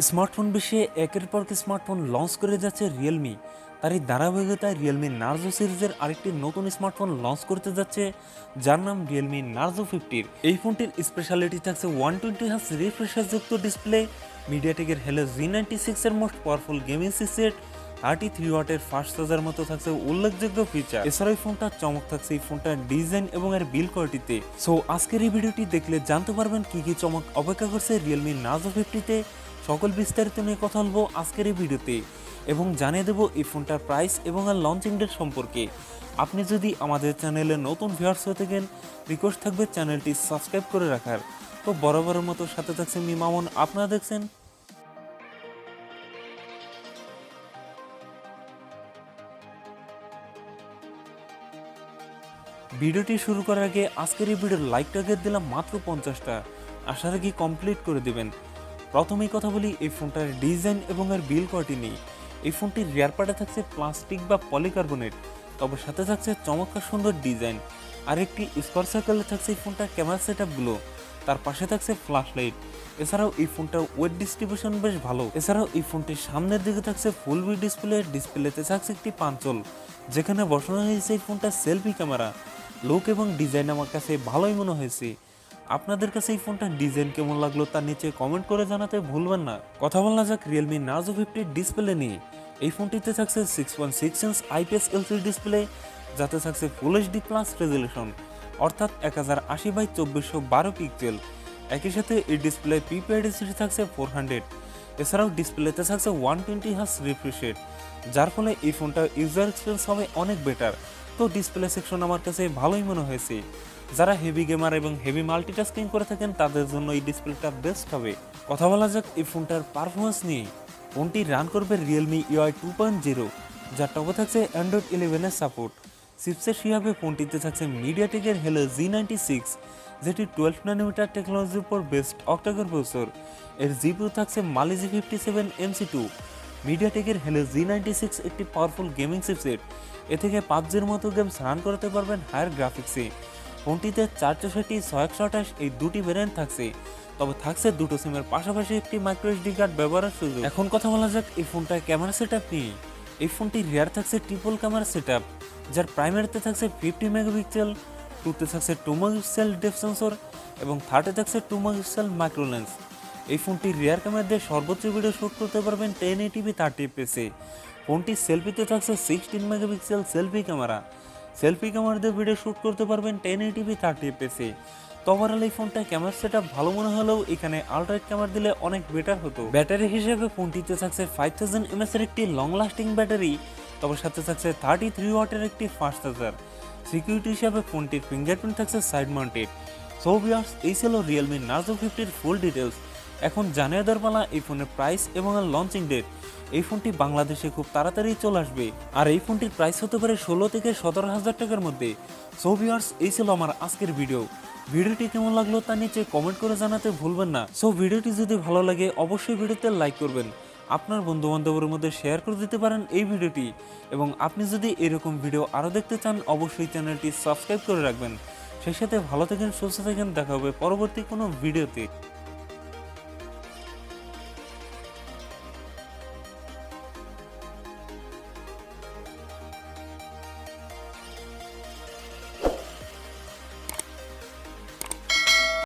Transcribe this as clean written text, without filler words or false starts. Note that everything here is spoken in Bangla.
স্মার্টফোন বিশ্বে একের পর এক স্মার্টফোন লঞ্চ করে যাচ্ছে রিয়েলমি। তার এই ধারাবাহিকতায় রিয়েলমি নার্জো সিরিজের আরেকটি নতুন স্মার্টফোন লঞ্চ করতে যাচ্ছে, যার নাম রিয়েলমি নার্জো 50। এই ফোনটির স্পেশালিটি থাকছে 120 হার্জ রিফ্রেশযুক্ত ডিসপ্লে, মিডিয়াটেকের হেলো G96 এর মোস্ট পাওয়ারফুল গেমিং চিপসেট, 33 ওয়াটের ফাস্ট চার্জার মতো থাকছে উল্লেখযোগ্য ফিচার। এছাড়াও এই ফোনটার চমক থাকছে এই ফোনটার ডিজাইন এবং এর বিল্ড কোয়ালিটিতে। সো আজকের এই ভিডিওটি দেখলে জানতে পারবেন কি কি চমক অপেক্ষা করছে রিয়েলমি নার্জো 50-তে। সকল বিস্তারিত নিয়ে কথা বলবো আজকের এই ভিডিওতে এবং জানিয়ে দেবো এই ফোনটার প্রাইস এবং আর লঞ্চিং ডেট সম্পর্কে। আপনি যদি আমাদের চ্যানেলে নতুন ভিউয়ার্স হয়ে থাকেন, রিকোয়েস্ট থাকবে চ্যানেলটি সাবস্ক্রাইব করে রাখার। তো বরাবরের মতো সাথে থাকছে মি মামুন, আপনারা দেখছেন। ভিডিওটি শুরু করার আগে আজকের এই ভিডিওর লাইক টার্গেট দিলাম মাত্র 50টা, আশা রাখি কমপ্লিট করে দেবেন। প্রথমেই কথা বলি এই ফোনটার ডিজাইন এবং এর বিল্ড কোয়ালিটি নিয়ে। এই ফোনটির রিয়ার পার্টে থাকছে প্লাস্টিক বা পলিকার্বনেট, তবে সাথে থাকছে চমৎকার সুন্দর ডিজাইন। আর একটি স্কোয়ার সার্কেলে থাকছে এই ফোনটার ক্যামেরা সেটআপগুলো, তার পাশে থাকছে ফ্ল্যাশ লাইট। এছাড়াও এই ফোনটার ওয়েট ডিস্ট্রিবিউশন বেশ ভালো। এছাড়াও এই ফোনটির সামনের দিকে থাকছে ফুল ভি ডিসপ্লেতে থাকছে একটি পাঞ্চল, যেখানে বসানো হয়েছে এই ফোনটার সেলফি ক্যামেরা। লুক এবং ডিজাইন আমার কাছে ভালোই মনে হয়েছে। আপনাদের কাছে এই ফোনটার ডিজাইন কেমন লাগলো তা নিচে কমেন্ট করে জানাতে ভুলবেন না। কথা বলা যাক রিয়েলমি নার্জো 50 ডিসপ্লে নিয়ে। এই ফোনটিতে থাকছে 6.6 ইঞ্চ IPS LCD ডিসপ্লে, যাতে থাকছে ফুল এইচডি প্লাস রেজলিউশন, অর্থাৎ 1080x2412 পিক্সেল। একই সাথে এই ডিসপ্লে পিপিআই ডেন্সিটি থাকছে 400। এছাড়াও ডিসপ্লেতে থাকছে 120 হার্জ রিফ্রেশ রেট, যার ফলে এই ফোনটার ইউজার এক্সপিরিয়েন্স হবে অনেক বেটার। তো ডিসপ্লে সেকশন আমার কাছে ভালোই মনে হয়েছে। যারা হেভি গেমার এবং হেভি মাল্টিটাস্কিং করে থাকেন তাদের জন্য এই ডিসপ্লেটা বেস্ট হবে। কথা বলা যাক এই ফোনটার পারফরমেন্স নিয়ে। ফোনটি রান করবে রিয়েলমি UI 2.0, যার টপে থাকছে অ্যান্ড্রয়েড 11 সাপোর্ট। চিপসেট হিসাবে ফোনটিতে থাকছে মিডিয়াটেকের হেলো G96, যেটি 12 ন্যানোমিটার টেকনোলজির উপর বেস্ট অক্টাকোর প্রসেসর। এর জিপিইউ থাকছে মালি G57 MC2। মিডিয়াটেকের হেলো G96 একটি পাওয়ারফুল গেমিং চিপসেট, এ থেকে PUBG-র মতো গেমস রান করতে পারবেন হায়ার গ্রাফিক্সে। ফোনটিতে 464, 628 এই দুটি ভ্যারিয়েন্ট থাকছে, তবে থাকছে দুটো সিমের পাশাপাশি একটি মাইক্রো এসডি কার্ড ব্যবহারের সুযোগ। এখন কথা বলা যাক এই ফোনটার ক্যামেরা সেটআপ নিয়ে। এই ফোনটির রিয়ার থাকছে ট্রিপল ক্যামেরা সেটআপ, যার প্রাইমারিতে থাকছে 50 মেগাপিক্সেল, টুতে থাকছে 2 মেগাপিক্সেল ডেপথ সেন্সর এবং থার্ডে থাকছে 2 মেগাপিক্সেল মাইক্রো লেন্স। এই ফোনটির রিয়ার ক্যামেরা দিয়ে সর্বোচ্চ ভিডিও শ্যুট করতে পারবেন 1080p 30fps-এ। ফোনটির সেলফিতে থাকছে 16 মেগাপিক্সেল সেলফি ক্যামেরা দিয়ে ভিডিও শ্যুট করতে পারবেন 1080p 30fps-এ। তো ওভারঅল এই ফোনটা ক্যামেরা সেটআপ ভালো মনে হলেও এখানে আলট্রাইট ক্যামেরা দিলে অনেক বেটার হতো। ব্যাটারি হিসেবে ফোনটিতে থাকছে 5000 mAh এর একটি লং লাস্টিং ব্যাটারি, তবে সাথে থাকছে 33 ওয়াটের একটি ফাস্ট চার্জার। সিকিউরিটি হিসাবে ফোনটির ফিঙ্গারপ্রিন্ট থাকছে সাইড মাউন্টেড। সো ভিউয়ার্স, এই ছিল রিয়েলমি নার্জো 50-র ফুল ডিটেলস। এখন জানিয়ে দেওয়ার পালা এই ফোনের প্রাইস এবং লঞ্চিং ডেট। এই ফোনটি বাংলাদেশে খুব তাড়াতাড়ি চলে আসবে, আর এই ফোনটির প্রাইস হতে পারে 16 থেকে 17,000 টাকার মধ্যে। সো ভিউয়ার্স, এই ছিল আমার আজকের ভিডিওটি কেমন লাগলো তা নিচে কমেন্ট করে জানাতে ভুলবেন না। সো ভিডিওটি যদি ভালো লাগে অবশ্যই ভিডিওতে লাইক করবেন, আপনার বন্ধু বান্ধবের মধ্যে শেয়ার করে দিতে পারেন এই ভিডিওটি, এবং আপনি যদি এরকম ভিডিও আরও দেখতে চান অবশ্যই চ্যানেলটি সাবস্ক্রাইব করে রাখবেন। সেই সাথে ভালো থাকেন, সুস্থ থাকেন, দেখা হবে পরবর্তী কোনো ভিডিওতে।